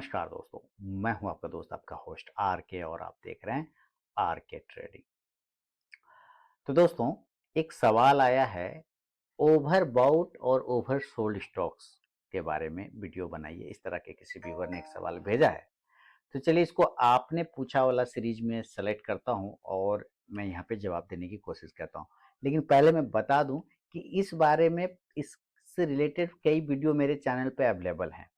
नमस्कार दोस्तों, मैं हूं आपका दोस्त, आपका होस्ट आर के और आप देख रहे हैं आर के ट्रेडिंग। तो दोस्तों, एक सवाल आया है, ओवर बाउट और ओवर सोल्ड स्टॉक्स के बारे में वीडियो बनाइए। इस तरह के किसी व्यूअर ने एक सवाल भेजा है। तो चलिए इसको आपने पूछा वाला सीरीज में सेलेक्ट करता हूं और मैं यहाँ पे जवाब देने की कोशिश करता हूं। लेकिन पहले मैं बता दूं कि इस बारे में, इससे रिलेटेड कई वीडियो मेरे चैनल पे अवेलेबल हैं,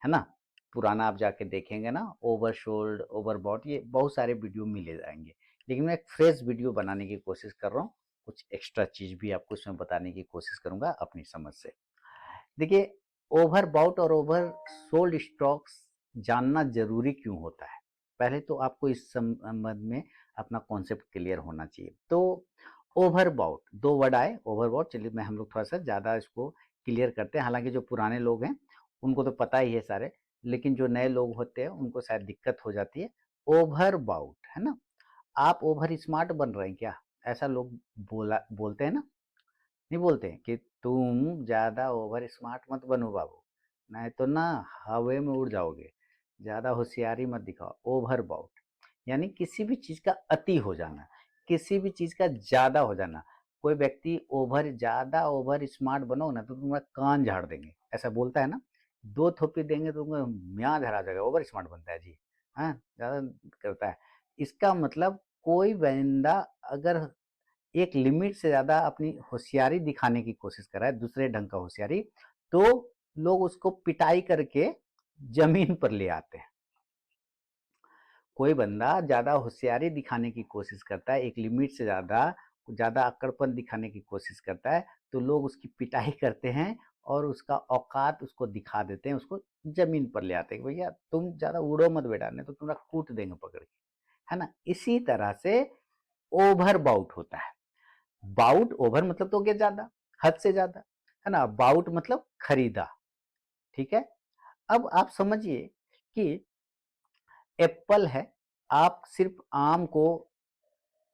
है ना। पुराना आप जाके देखेंगे ना, ओवर सोल्ड ओवर बॉट, ये बहुत सारे वीडियो मिले जाएंगे। लेकिन मैं एक फ्रेश वीडियो बनाने की कोशिश कर रहा हूँ। कुछ एक्स्ट्रा चीज भी आपको इसमें बताने की कोशिश करूंगा अपनी समझ से। देखिए, ओवर बॉट और ओवर सोल्ड स्टॉक्स जानना जरूरी क्यों होता है, पहले तो आपको इस संबंध में अपना कॉन्सेप्ट क्लियर होना चाहिए। तो ओवर बॉट, दो वर्ड आए, ओवर बॉट। चलिए मैं हम लोग थोड़ा सा ज़्यादा इसको क्लियर करते हैं। हालांकि जो पुराने लोग हैं उनको तो पता ही है सारे, लेकिन जो नए लोग होते हैं उनको शायद दिक्कत हो जाती है। ओवर बाउट है ना, आप ओवर स्मार्ट बन रहे हैं क्या, ऐसा लोग बोलते हैं ना। नहीं बोलते हैं कि तुम ज्यादा ओवर स्मार्ट मत बनो बाबू, नहीं तो ना हवा में उड़ जाओगे, ज्यादा होशियारी मत दिखाओ। ओवर बाउट यानी किसी भी चीज का अति हो जाना, किसी भी चीज का ज्यादा हो जाना। कोई व्यक्ति ज्यादा ओवर स्मार्ट बनो ना तो तुम्हारा कान झाड़ देंगे, ऐसा बोलता है ना। दो थोपी देंगे तो तुम्हें म्याँ धरा जाएगा, ओवर स्मार्ट बनता है जी। हाँ, ज्यादा करता है। इसका मतलब कोई बंदा अगर एक लिमिट से ज्यादा अपनी होशियारी दिखाने की कोशिश कर रहा है, दूसरे ढंग का होशियारी, तो लोग उसको पिटाई करके जमीन पर ले आते हैं। कोई बंदा ज्यादा होशियारी दिखाने की कोशिश करता है, एक लिमिट से ज्यादा ज्यादा अक्कड़पन दिखाने की कोशिश करता है, तो लोग उसकी पिटाई करते हैं और उसका औकात उसको दिखा देते हैं, उसको जमीन पर ले आते हैं। भैया तुम ज्यादा उड़ो मत बेटा, नहीं तो तुम्हारा कूट देंगे पकड़ के, है ना। इसी तरह से ओवर बाउट होता है। बाउट, ओवर मतलब तो हो गया ज्यादा, हद से ज्यादा, है ना। बाउट मतलब खरीदा, ठीक है। अब आप समझिए कि एप्पल है, आप सिर्फ आम को,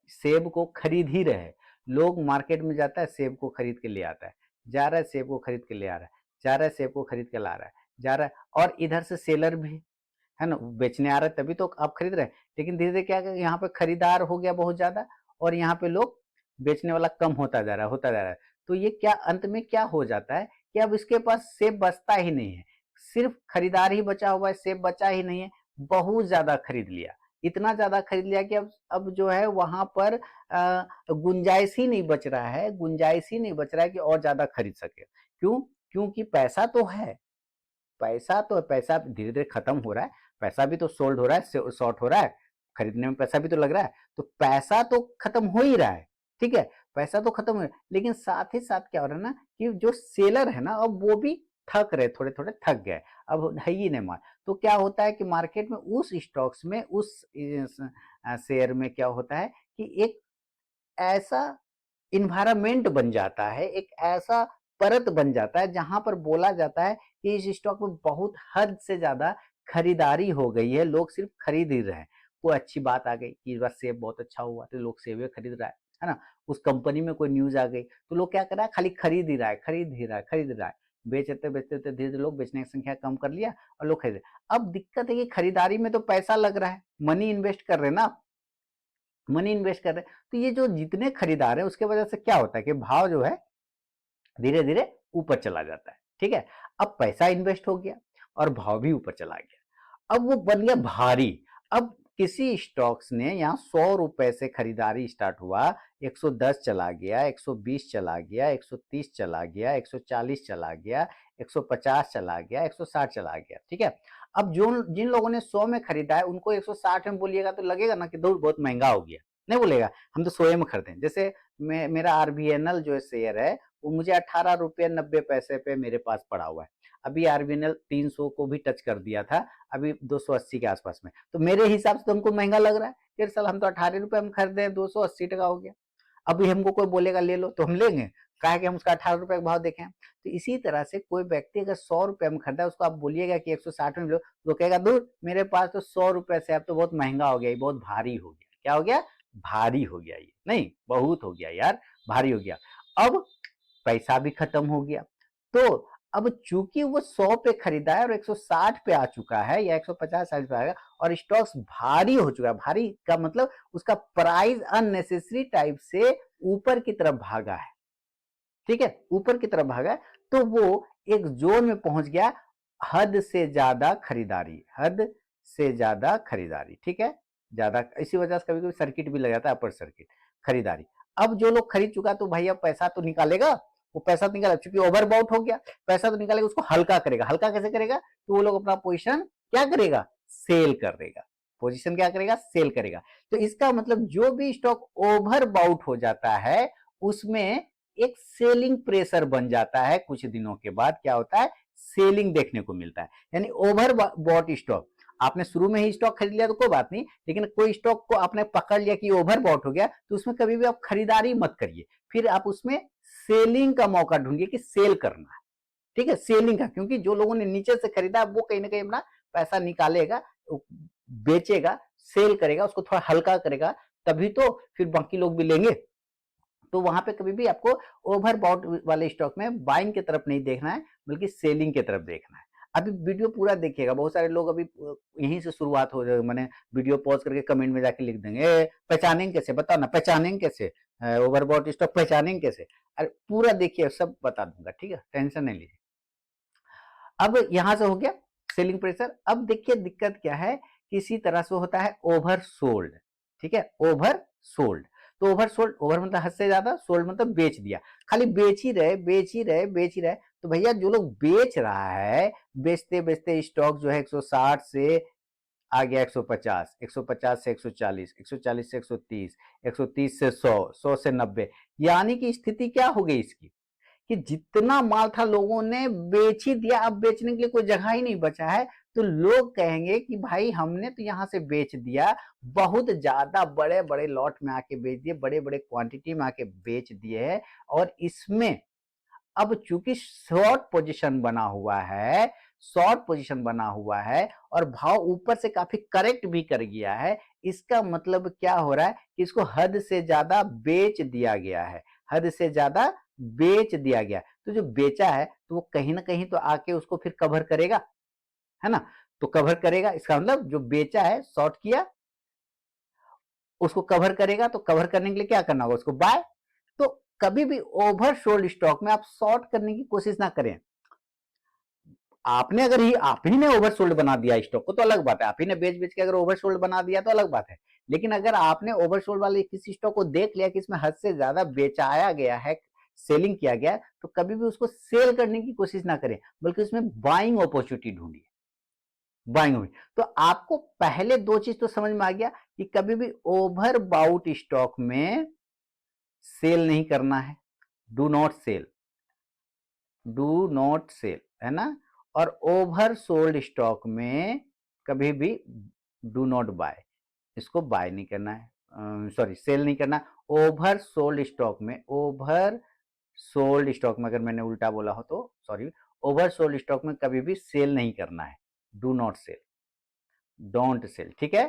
सेब को खरीद ही रहे हैं। लोग मार्केट में जाता है, सेब को खरीद के ले आता है, जा रहा है, सेब को खरीद के ले आ रहा है, जा रहा है, सेब को खरीद के ला रहा है, जा रहा है। और इधर से सेलर भी है ना, बेचने आ रहा है, तभी तो आप खरीद रहे हैं। लेकिन धीरे धीरे क्या, यहाँ पे खरीदार हो गया बहुत ज्यादा, और यहाँ पे लोग, बेचने वाला कम होता जा रहा है, होता जा रहा है। तो ये क्या अंत में क्या हो जाता है कि अब इसके पास सेब बचता ही नहीं है, सिर्फ खरीदार ही बचा हुआ है, सेब बचा ही नहीं है। बहुत ज्यादा खरीद लिया, इतना ज्यादा खरीद लिया कि अब जो है वहां पर गुंजाइश ही नहीं बच रहा है, गुंजाइश ही नहीं बच रहा है कि और ज्यादा खरीद सके। क्यों? क्योंकि पैसा तो है, पैसा तो, पैसा धीरे धीरे खत्म हो रहा है, पैसा भी तो सोल्ड हो रहा है, शॉर्ट हो रहा है, खरीदने में पैसा भी तो लग रहा है, तो पैसा तो खत्म हो ही रहा है, ठीक है। पैसा तो खत्म हो रहा है, लेकिन साथ ही साथ क्या हो रहा है ना कि जो सेलर है ना, अब वो भी थक रहे, थोड़े थोड़े थक गए, अब है ही नहीं माल। तो क्या होता है कि मार्केट में उस स्टॉक्स में, उस शेयर में क्या होता है कि एक ऐसा इन्वायरमेंट बन जाता है, एक ऐसा परत बन जाता है जहां पर बोला जाता है कि इस स्टॉक में बहुत हद से ज्यादा खरीदारी हो गई है, लोग सिर्फ खरीद ही रहे हैं। कोई अच्छी बात आ गई कि इस बार सेब बहुत अच्छा हुआ तो लोग सेब खरीद रहा है ना। उस कंपनी में कोई न्यूज आ गई तो लोग क्या कर रहा है, खाली खरीद ही रहा है, खरीद ही रहा है, खरीद रहा है। बेचते बेचते धीरे धीरे लोग बेचने की संख्या कम कर लिया और लोग खरीद रहे हैं। अब दिक्कत है कि खरीदारी में तो पैसा लग रहा है, मनी इन्वेस्ट कर रहे हैं ना, मनी इन्वेस्ट कर रहे हैं। तो ये जो जितने खरीदार है उसके वजह से क्या होता है कि भाव जो है धीरे धीरे ऊपर चला जाता है, ठीक है। अब पैसा इन्वेस्ट हो गया और भाव भी ऊपर चला गया, अब वो बन गया भारी। अब किसी स्टॉक्स ने यहाँ 100 रुपए से खरीदारी स्टार्ट हुआ, 110 चला गया, 120 चला गया, 130 चला गया, 140 चला गया, 150 चला गया, 160 चला गया, ठीक है। अब जो जिन लोगों ने 100 में खरीदा है उनको 160 में बोलिएगा तो लगेगा ना कि दूर बहुत महंगा हो गया, नहीं बोलेगा, हम तो 100 में खरीदे। जैसे मेरा आरबीएनएल जो शेयर है वो मुझे 18 रुपये 90 पैसे पे मेरे पास पड़ा हुआ है। अभी आरबीएनएल 300 को भी टच कर दिया था, अभी 280 के आसपास में। तो मेरे हिसाब से तो हमको महंगा लग रहा है, फिर साल हम तो 18 रुपये में खरीदे, 280 टका हो गया। अभी हमको कोई बोलेगा ले लो तो हम लेंगे, कहा कि हम उसका 18 रुपये का भाव देखें। तो इसी तरह से कोई व्यक्ति अगर 100 रुपये में खरीदा, उसको आप बोलिएगा कि 160 में लो, तो कहेगा दूर, मेरे पास तो 100 रुपये से अब तो बहुत महंगा हो गया, ये बहुत भारी हो गया। क्या हो गया? भारी हो गया, ये नहीं बहुत हो गया यार, भारी हो गया। अब पैसा भी खत्म हो गया। तो अब चूंकि वो 100 पे खरीदा है और 160 पे आ चुका है या 150 साइड पे आएगा और स्टॉक्स भारी हो चुका है, भारी का मतलब उसका प्राइस अननेसेसरी टाइप से ऊपर की तरफ भागा है, ठीक है, ऊपर की तरफ भागा है, तो वो एक जोन में पहुंच गया, हद से ज्यादा खरीदारी, हद से ज्यादा खरीदारी, ठीक है, ज्यादा, इसी वजह से कभी कभी सर्किट भी लग जाता है, अपर सर्किट, खरीदारी। अब जो लोग खरीद चुका तो भैया पैसा तो निकालेगा, वो पैसा तो निकालेगा, चूंकि ओवरबाउट हो गया, पैसा तो निकालेगा, उसको हल्का करेगा, हल्का कैसे करेगा, तो वो लोग अपना पोजीशन क्या करेगा, सेल कर देगा, पोजीशन क्या करेगा, सेल करेगा। तो इसका मतलब जो भी स्टॉक ओवरबाउट हो जाता है उसमें एक सेलिंग प्रेशर बन जाता है, कुछ दिनों के बाद क्या होता है, सेलिंग देखने को मिलता है। यानी ओवर बॉट स्टॉक, आपने शुरू में ही स्टॉक खरीद लिया तो कोई बात नहीं, लेकिन कोई स्टॉक को आपने पकड़ लिया कि ओवर बॉट हो गया, तो उसमें कभी भी आप खरीदारी मत करिए, फिर आप उसमें सेलिंग का मौका ढूंढिए कि सेल करना है, ठीक है, सेलिंग का, क्योंकि जो लोगों ने नीचे से खरीदा वो कहीं ना कहीं अपना पैसा निकालेगा, बेचेगा, सेल करेगा, उसको थोड़ा हल्का करेगा, तभी तो फिर बाकी लोग भी लेंगे। तो वहां पे कभी भी आपको ओवरबॉट वाले स्टॉक में बाइंग की तरफ नहीं देखना है, बल्कि सेलिंग की तरफ देखना है। अभी वीडियो पूरा देखिएगा, बहुत सारे लोग अभी यहीं से शुरुआत हो जाए, मैंने वीडियो पॉज करके कमेंट में जाके लिख देंगे, पहचानेंगे कैसे, बताओ ना, पहचानेंगे कैसे, ओवरबॉट स्टॉक पहचानेंगे कैसे? अरे पूरा देखिए, सब बता दूंगा, ठीक है, टेंशन नहीं लीजिए। अब यहां से हो गया सेलिंग प्रेशर। अब देखिए दिक्कत क्या है, किसी तरह से होता है ओवर सोल्ड, ठीक है, ओवर सोल्ड। तो ओवर सोल्ड, ओवर मतलब हद से ज्यादा, सोल्ड मतलब बेच दिया, खाली बेच ही रहे, बेच ही रहे, बेच ही रहे। तो भैया जो लोग बेच रहा है, बेचते बेचते स्टॉक जो है 160 से आ गया 150, 150 से 140, 140 से 130, 130 से 100, 100 से 90, यानी कि स्थिति क्या हो गई इसकी, कि जितना माल था लोगों ने बेच ही दिया, अब बेचने के लिए कोई जगह ही नहीं बचा है। तो लोग कहेंगे कि भाई हमने तो यहां से बेच दिया, बहुत ज्यादा बड़े बड़े लॉट में आके बेच दिए, बड़े बड़े क्वांटिटी में आके बेच दिए है, और इसमें अब चूंकि शॉर्ट पोजीशन बना हुआ है, शॉर्ट पोजीशन बना हुआ है और भाव ऊपर से काफी करेक्ट भी कर गया है, इसका मतलब क्या हो रहा है कि इसको हद से ज्यादा बेच दिया गया है, हद से ज्यादा बेच दिया गया। तो जो बेचा है तो वो कहीं ना कहीं तो आके उसको फिर कवर करेगा, है ना, तो कवर करेगा, इसका मतलब जो बेचा है, शॉर्ट किया, उसको कवर करेगा, तो कवर करने के लिए क्या करना होगा, उसको बाय। तो कभी भी ओवर सोल्ड स्टॉक में आप शॉर्ट करने की कोशिश ना करें। आपने अगर ही आप ही ने ओवर सोल्ड बना दिया स्टॉक को तो अलग बात है, आप ही ने बेच बेच के अगर ओवर सोल्ड बना दिया तो अलग बात है। लेकिन अगर आपने ओवर सोल्ड वाले किसी स्टॉक को देख लिया कि इसमें हद से ज्यादा बेचाया गया है, सेलिंग किया गया है, तो कभी भी उसको सेल करने की कोशिश ना करें, बल्कि उसमें बाइंग अपॉर्चुनिटी ढूंढिए, बाइंग हुई। तो आपको पहले दो चीज तो समझ में आ गया कि कभी भी ओवर बाउट स्टॉक में सेल नहीं करना है, do not sell, do not sell, है ना। और ओवर सोल्ड स्टॉक में कभी भी डू नॉट बाय, इसको बाय नहीं करना है, सॉरी सेल नहीं करना। ओवर सोल्ड स्टॉक में, ओवर सोल्ड स्टॉक में अगर मैंने उल्टा बोला हो तो सॉरी, ओवर सोल्ड स्टॉक में कभी भी सेल नहीं करना है, do not sell, don't sell, ठीक है।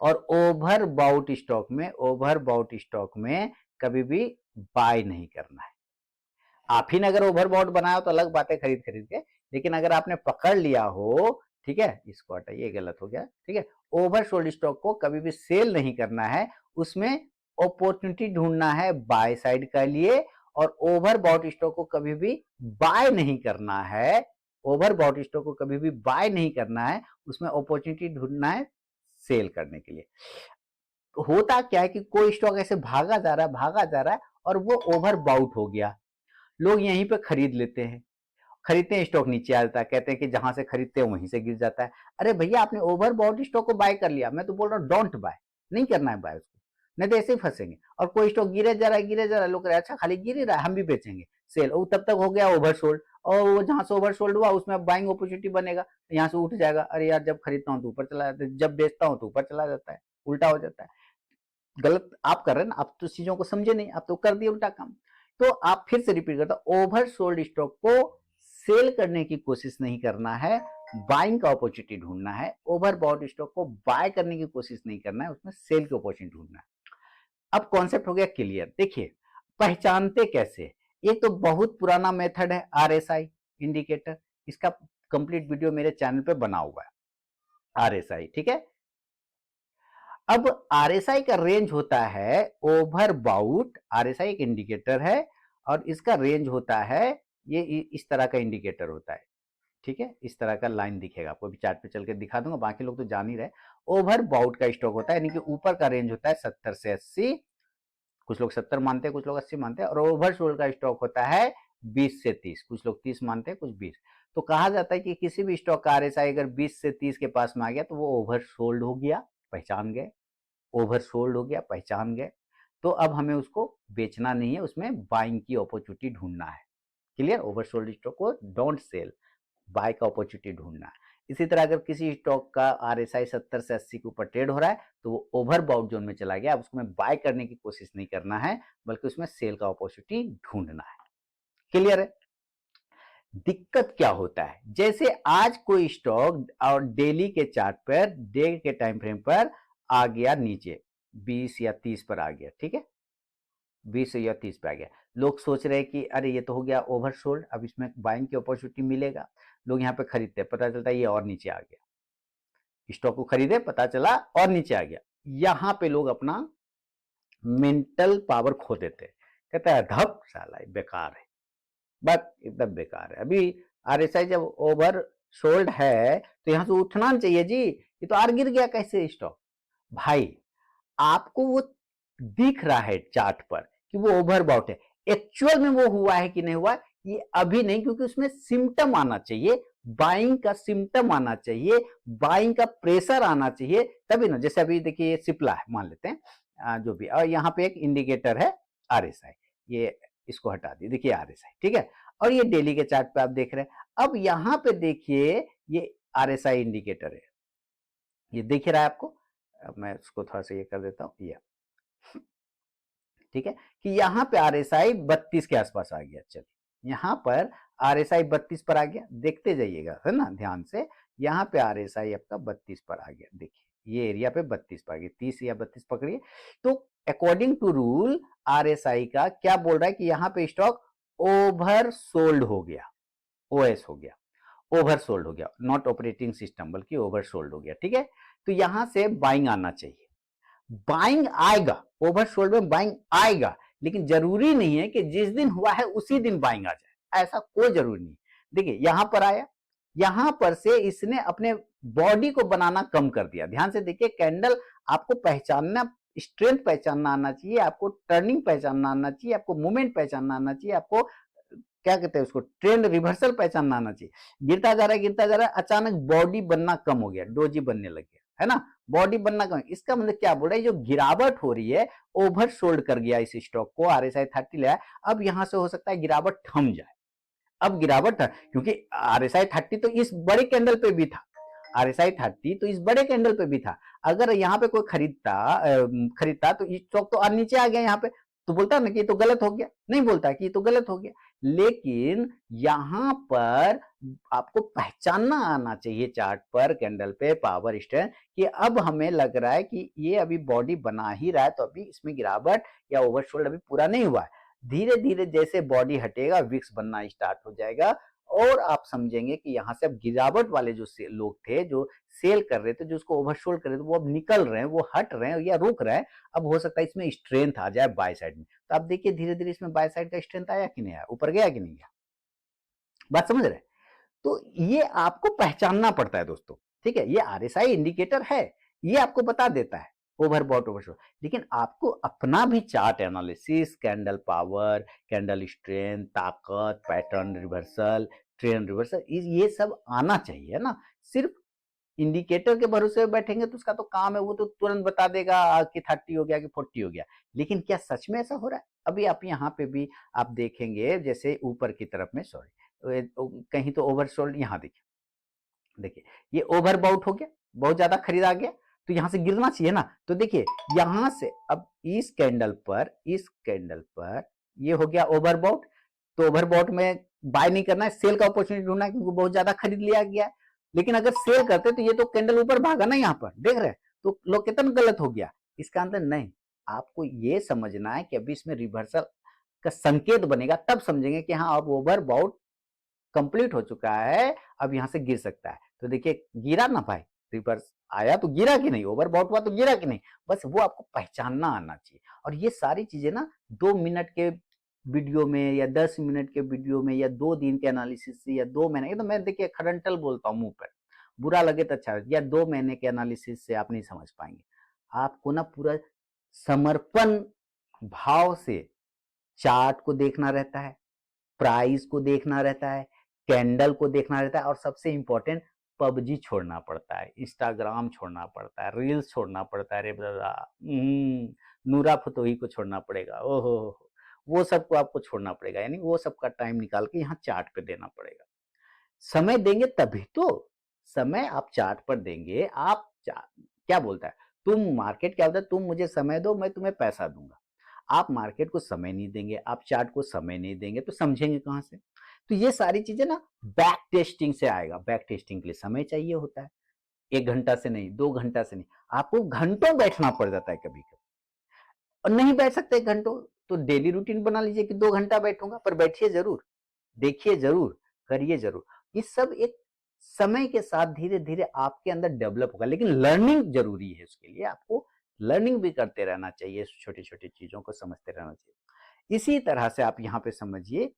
और ओवर बाउट स्टॉक में, ओवर बाउट स्टॉक में कभी भी बाय नहीं करना है। आप ही ने अगर ओवरबॉट बनाया तो अलग बात है, खरीद खरीद के, लेकिन अगर आपने पकड़ लिया हो, ठीक है, इसको हटाइए, गलत हो गया, ठीक है। ओवर सोल्ड स्टॉक को कभी भी सेल नहीं करना है, उसमें अपॉर्चुनिटी ढूंढना है बाय साइड के लिए, और ओवर बॉट स्टॉक को कभी भी बाय नहीं करना है, ओवर बॉट स्टॉक को कभी भी बाय नहीं करना है, उसमें अपॉर्चुनिटी ढूंढना है सेल करने के लिए। तो होता क्या है कि कोई स्टॉक ऐसे भागा जा रहा है, भागा जा रहा है, और वो ओवर बाउट हो गया, लोग यहीं पे खरीद लेते हैं, खरीदते हैं, स्टॉक नीचे आ जाता है, कहते हैं कि जहां से खरीदते हैं वहीं से गिर जाता है। अरे भैया आपने ओवर बॉट स्टॉक को बाय कर लिया, मैं तो बोल रहा हूँ डोंट बाय, नहीं करना है बाय उसको, नहीं तो ऐसे ही फंसेंगे। और कोई स्टॉक गिरे जा रहा है, गिरे जा रहा है, लोग अच्छा खाली गिर ही रहा है, हम भी बेचेंगे, सेल, वो तब तक हो गया ओवर सोल्ड, और वो जहां से ओवर सोल्ड हुआ उसमें अब बाइंग अपॉर्चुनिटी बनेगा, यहाँ से उठ जाएगा, अरे यार जब खरीदता हूँ तो ऊपर चला जाता है, जब बेचता हूँ तो ऊपर चला जाता है, उल्टा हो जाता है। गलत आप कर रहे हैं ना, आप तो चीजों को समझे नहीं, आप तो कर दिए उल्टा काम। तो आप फिर से रिपीट करता, ओवर सोल्ड स्टॉक को सेल करने की कोशिश नहीं करना है, बाइंग का अपॉर्चुनिटी ढूंढना है। ओवर बॉट स्टॉक को बाय करने की कोशिश नहीं करना है, उसमें सेल की अपॉर्चुनिटी ढूंढना है। अब कॉन्सेप्ट हो गया क्लियर। देखिए पहचानते कैसे, एक तो बहुत पुराना मेथड है आरएसआई इंडिकेटर, इसका कंप्लीट वीडियो मेरे चैनल पे बना हुआ है आरएसआई, ठीक है। अब आरएसआई का रेंज होता है ओवर बाउट, आरएसआई एक इंडिकेटर है और इसका रेंज होता है, ये इस तरह का इंडिकेटर होता है, ठीक है। इस तरह का लाइन दिखेगा आपको, अभी चार्ट पे चल के दिखा दूंगा, बाकी लोग तो जान ही रहे। ओवर बाउट का स्टॉक होता है, यानी कि ऊपर का रेंज होता है 70 से 80, कुछ लोग 70 मानते हैं, कुछ लोग 80 मानते हैं, और ओवर सोल्ड का स्टॉक होता है 20 से 30, कुछ लोग 30 मानते हैं, कुछ 20। तो कहा जाता है कि किसी भी स्टॉक का आरएसआई अगर 20 से 30 के पास में आ गया तो वो ओवर सोल्ड हो गया, पहचान गए, ओवर सोल्ड हो गया, पहचान गए। तो अब हमें उसको बेचना नहीं है, उसमें बाइंग की अपॉर्चुनिटी ढूंढना है। क्लियर, ओवर सोल्ड स्टॉक को डोंट सेल, बाय का अपॉर्चुनिटी ढूंढना है। इसी तरह अगर किसी स्टॉक का आरएसआई 70 से 80 के ऊपर ट्रेड हो रहा है तो वो ओवर बाउट जोन में चला गया, अब उसको में बाय करने की कोशिश नहीं करना है, बल्कि उसमें सेल का अपॉर्चुनिटी ढूंढना है। क्लियर है। दिक्कत क्या होता है, जैसे आज कोई स्टॉक और डेली के चार्ट पर, डे के टाइम फ्रेम पर आ गया नीचे 20 या 30 पर आ गया, ठीक है, 20 या 30 पे आ गया, लोग सोच रहे हैं कि अरे ये तो हो गया ओवर सोल्ड, अब इसमें बाइंग की अपॉर्चुनिटी मिलेगा, लोग यहाँ पे खरीदते हैं, पता चलता है ये और नीचे आ गया, स्टॉक को खरीदे, पता चला और नीचे आ गया, यहाँ पे लोग अपना मेंटल पावर खो देते हैं, कहता है धप साला बेकार है, बस एकदम बेकार है। अभी आरएसआई जब ओवर सोल्ड है तो यहाँ से उठना चाहिए जी, ये तो आर गिर गया कैसे स्टॉक। भाई आपको वो दिख रहा है चार्ट पर कि वो ओवरबॉट है, एक्चुअल में वो हुआ है कि नहीं हुआ ये अभी नहीं, क्योंकि उसमें सिम्टम आना चाहिए, बाइंग का सिम्टम आना चाहिए, बाइंग का प्रेशर आना चाहिए, तभी ना। जैसे अभी देखिए ये सिप्ला है मान लेते हैं, जो भी, और यहाँ पे एक इंडिकेटर है आरएसआई, ये इसको हटा दी, देखिए आरएसआई, ठीक है, और ये डेली के चार्ट पे आप देख रहे हैं। अब यहाँ पे देखिए ये आरएसआई इंडिकेटर है, ये दिख रहा है आपको, अब मैं उसको थोड़ा सा ये कर देता हूँ, ये ठीक है, कि यहाँ पे आरएसआई 32 के आसपास आ गया। चलिए यहाँ पर आरएसआई 32 पर आ गया, देखते जाइएगा है ना ध्यान से, यहाँ पे आरएसआई आपका 32 पर आ गया, देखिए ये एरिया पे 32 पर आ गया, 30 या 32 पकड़िए। तो अकॉर्डिंग टू रूल आरएसआई का क्या बोल रहा है कि यहाँ पे स्टॉक ओवर सोल्ड हो गया, ओएस हो गया, ओवर सोल्ड हो गया, नॉट ऑपरेटिंग सिस्टम बल्कि ओवर सोल्ड हो गया, ठीक है। तो यहां से बाइंग आना चाहिए, बाइंग आएगा, ओवर सोल्ड में बाइंग आएगा, लेकिन जरूरी नहीं है कि जिस दिन हुआ है उसी दिन बाइंग आ जाए, ऐसा कोई जरूरी नहीं। देखिए यहां पर आया, यहां पर से इसने अपने बॉडी को बनाना कम कर दिया, ध्यान से देखिए कैंडल आपको पहचानना, स्ट्रेंथ पहचानना आना चाहिए, आपको टर्निंग पहचानना आना चाहिए, आपको मूवमेंट पहचानना आना चाहिए, आपको क्या कहते हैं उसको, ट्रेंड रिवर्सल पहचानना आना चाहिए। गिरता जा रहा है, गिरता जा रहा है, अचानक बॉडी बनना कम हो गया, डोजी बनने लग गया, है ना, बॉडी बनना कम, इसका मतलब क्या बोल रहा है, जो गिरावट हो रही है, ओवर सोल्ड कर गया इस स्टॉक को, आरएसआई 30 लिया, अब यहां से हो सकता है गिरावट थम जाए, अब गिरावट था, क्योंकि आरएसआई 30 तो इस बड़े कैंडल पे भी था, आरएसआई 30 तो इस बड़े कैंडल पे भी था, अगर यहाँ पे कोई खरीदता तो स्टॉक तो नीचे आ गया यहाँ पे, तो बोलता ना कि ये तो गलत हो गया, नहीं बोलता कि ये तो गलत हो गया, लेकिन यहां पर आपको पहचानना आना चाहिए चार्ट पर, कैंडल पे, पावर स्ट्रेंथ, कि अब हमें लग रहा है कि ये अभी बॉडी बना ही रहा है, तो अभी इसमें गिरावट या ओवरसोल्ड अभी पूरा नहीं हुआ है, धीरे धीरे जैसे बॉडी हटेगा विक्स बनना स्टार्ट हो जाएगा, और आप समझेंगे कि यहाँ से अब गिरावट वाले जो लोग थे, जो सेल कर रहे थे, जो उसको ओवरसोल्ड कर रहे थे, वो अब निकल रहे हैं, वो हट रहे हैं या रुक रहे हैं, अब हो सकता है इसमें स्ट्रेंथ आ जाए बाय साइड में। तो आप देखिए धीरे धीरे इसमें बाय साइड का स्ट्रेंथ आया कि नहीं आया, ऊपर गया कि नहीं गया, बात समझ रहे हैं। तो ये आपको पहचानना पड़ता है दोस्तों, ठीक है, ये आरएसआई इंडिकेटर है, ये आपको बता देता है ओवरबॉट ओवरशॉट, लेकिन आपको अपना भी chart analysis, candle power, candle strength, ताकत, पैटर्न रिवर्सल, ट्रेंड रिवर्सल, ये सब आना चाहिए ना। सिर्फ इंडिकेटर के भरोसे पे बैठेंगे तो उसका तो काम है, वो तो तुरंत बता देगा कि 30 हो गया कि 40 हो गया, लेकिन क्या सच में ऐसा हो रहा है? अभी आप यहाँ पे भी आप देखेंगे, जैसे ऊपर की तरफ में, सॉरी कहीं तो ओवरसोल्ड, यहाँ देखिए, देखिए ये ओवरबाउट हो गया, बहुत ज्यादा खरीदा गया, तो यहाँ से गिरना चाहिए ना। तो देखिए यहाँ से अब इस कैंडल पर ये हो गया ओवरबाउट, तो ओवरबाउट में बाय नहीं करना है, सेल का अपॉर्चुनिटी ढूंढना है, क्योंकि बहुत ज्यादा खरीद लिया गया है। लेकिन अगर सेल करते तो ये तो कैंडल ऊपर भागा ना, यहाँ पर देख रहे हैं, तो लोग कितना गलत हो गया, इसका अंदर नहीं। आपको ये समझना है कि अभी इसमें रिवर्सल का संकेत बनेगा, तब समझेंगे कि हाँ अब ओवरबाउट कंप्लीट हो चुका है, अब यहां से गिर सकता है। तो देखिए गिरा ना भाई, रिवर्स आया तो गिरा कि नहीं, ओवरबाउट हुआ तो गिरा कि नहीं, बस वो आपको पहचानना आना चाहिए। और ये सारी चीजें ना 2 मिनट के वीडियो में या 10 मिनट के वीडियो में या 2 दिन के एनालिसिस से या 2 महीने, ये तो मैं देखिए खडंटल बोलता हूँ मुंह पर, बुरा लगे तो अच्छा, या 2 महीने के एनालिसिस से आप नहीं समझ पाएंगे। आपको ना पूरा समर्पण भाव से चार्ट को देखना रहता है, प्राइस को देखना रहता है, कैंडल को देखना रहता है, और सबसे इंपॉर्टेंट पबजी छोड़ना पड़ता है, इंस्टाग्राम छोड़ना पड़ता है, रील्स छोड़ना पड़ता है, रे दादा नूरा फतोही को छोड़ना पड़ेगा, ओहो वो सबको आपको छोड़ना पड़ेगा, यानी वो सबका टाइम निकाल के यहाँ चार्ट पे देना पड़ेगा। समय देंगे तभी तो, समय आप चार्ट पर देंगे, आप क्या बोलता है, तुम मार्केट क्या बोलता है, तुम मुझे समय दो मैं तुम्हें पैसा दूंगा। आप मार्केट को समय नहीं देंगे, आप चार्ट को समय नहीं देंगे, तो समझेंगे कहां से। तो ये सारी चीजें ना बैक टेस्टिंग से आएगा। बैक टेस्टिंग के लिए समय चाहिए होता है, 1 घंटा से नहीं, 2 घंटा से नहीं, आपको घंटों बैठना पड़ जाता है कभी कभी, और नहीं बैठ सकते घंटों, तो डेली रूटीन बना लीजिए कि 2 घंटा बैठूंगा, पर बैठिए जरूर, देखिए जरूर, करिए जरूर। ये सब एक समय के साथ धीरे धीरे आपके अंदर डेवलप होगा, लेकिन लर्निंग जरूरी है, उसके लिए आपको लर्निंग भी करते रहना चाहिए, छोटी छोटी चीजों को समझते रहना चाहिए। इसी तरह से आप यहाँ पे समझिए,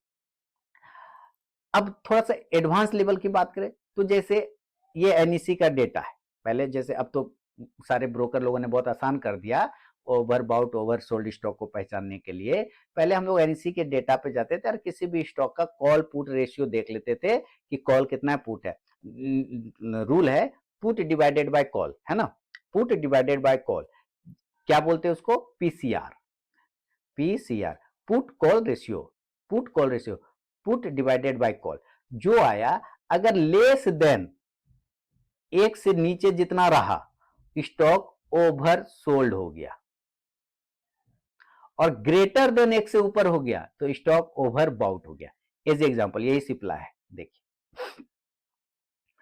अब थोड़ा सा एडवांस लेवल की बात करें तो जैसे ये एनईसी का डेटा है, पहले जैसे, अब तो सारे ब्रोकर लोगों ने बहुत आसान कर दिया ओवरबाउट ओवर सोल्ड स्टॉक को पहचानने के लिए। पहले हम लोग एनईसी के डेटा पे जाते थे और किसी भी स्टॉक का कॉल पुट रेशियो देख लेते थे कि कॉल कितना है, पुट है, रूल है पुट डिवाइडेड बाय कॉल, है ना, पुट डिवाइडेड बाय कॉल, क्या बोलते हैं उसको, PCR, PCR, put call ratio, put call ratio, put divided by call, जो आया अगर लेस देन 1 से नीचे जितना रहा स्टॉक ओवर सोल्ड हो गया, और ग्रेटर देन 1 से ऊपर हो गया तो स्टॉक ओवर बाउट हो गया। एज एग्जांपल यही सिप्ला है, देखिए,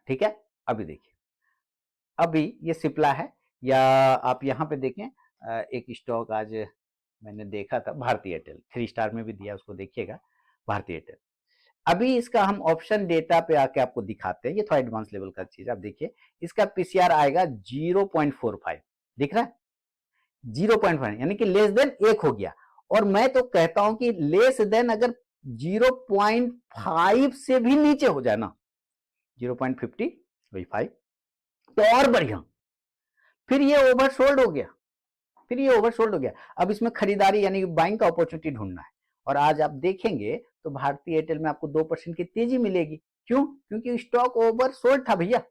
ठीक है। अभी देखिए, अभी ये सिप्ला है, या आप यहां पे देखें एक स्टॉक आज मैंने देखा था, भारती एयरटेल, 3 स्टार में भी दिया, उसको देखिएगा, भारती एयरटेल। अभी इसका हम ऑप्शन डेटा पे आके आपको दिखाते हैं, ये थोड़ा एडवांस लेवल का चीज, आप देखिए इसका पीसीआर आएगा 0.45, दिख रहा है 0.5, यानी कि लेस देन 1 हो गया। और मैं तो कहता हूं कि लेस देन अगर 0.5 से भी नीचे हो जाए ना, 0.55 तो और बढ़िया, फिर ये ओवरसोल्ड हो गया, फिर ये ओवरसोल्ड हो गया। अब इसमें खरीदारी यानी बाइंग का अपॉर्चुनिटी ढूंढना है, और आज आप देखेंगे तो भारतीय एयरटेल में आपको 2% की तेजी मिलेगी। क्यों? क्योंकि स्टॉक ओवरसोल्ड था भैया,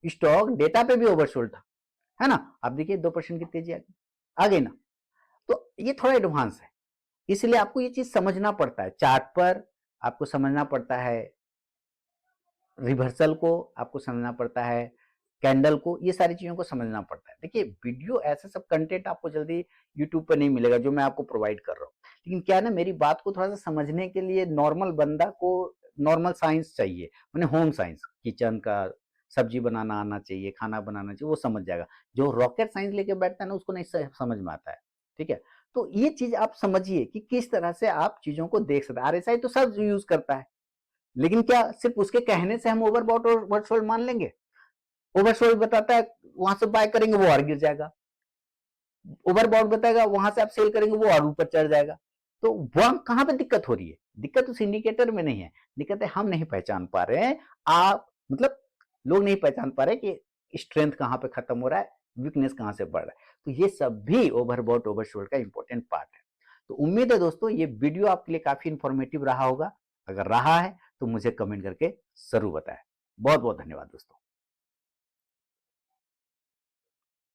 स्टॉक डेटा पे भी ओवरसोल्ड था, है ना। आप देखिए 2% की तेजी आ गई ना। तो ये थोड़ा एडवांस है, इसलिए आपको ये चीज समझना पड़ता है, चार्ट पर आपको समझना पड़ता है, रिवर्सल को आपको समझना पड़ता है, कैंडल को, ये सारी चीजों को समझना पड़ता है। देखिए वीडियो ऐसे सब कंटेंट आपको जल्दी यूट्यूब पर नहीं मिलेगा जो मैं आपको प्रोवाइड कर रहा हूँ, लेकिन क्या है ना, मेरी बात को थोड़ा सा समझने के लिए नॉर्मल बंदा को नॉर्मल साइंस चाहिए, मैंने होम साइंस, किचन का सब्जी बनाना आना चाहिए, खाना बनाना चाहिए, वो समझ जाएगा। जो रॉकेट साइंस लेके बैठता है ना, उसको नहीं समझ में आता है, ठीक है। तो ये चीज आप समझिए कि किस तरह से आप चीजों को देख सकते हैं। आरएसआई तो सब यूज करता है, लेकिन क्या सिर्फ उसके कहने से हम ओवरबॉट और ओवरसोल्ड मान लेंगे? ओवरसोल्ड बताता है वहां से बाय करेंगे वो और गिर जाएगा, ओवरबॉट बताएगा वहां से आप सेल करेंगे वो और ऊपर चढ़ जाएगा। तो वहां कहां पे दिक्कत हो रही है? दिक्कत उस इंडिकेटर में नहीं है, दिक्कत है हम नहीं पहचान पा रहे हैं, आप मतलब लोग नहीं पहचान पा रहे कि स्ट्रेंथ कहां पे खत्म हो रहा है, वीकनेस कहां से बढ़ रहा है। तो ये सब भी ओवरबॉट ओवरसोल्ड का इंपॉर्टेंट पार्ट है। तो उम्मीद है दोस्तों ये वीडियो आपके लिए काफी इंफॉर्मेटिव रहा होगा, अगर रहा है तो मुझे कमेंट करके जरूर बताएं। बहुत बहुत धन्यवाद दोस्तों।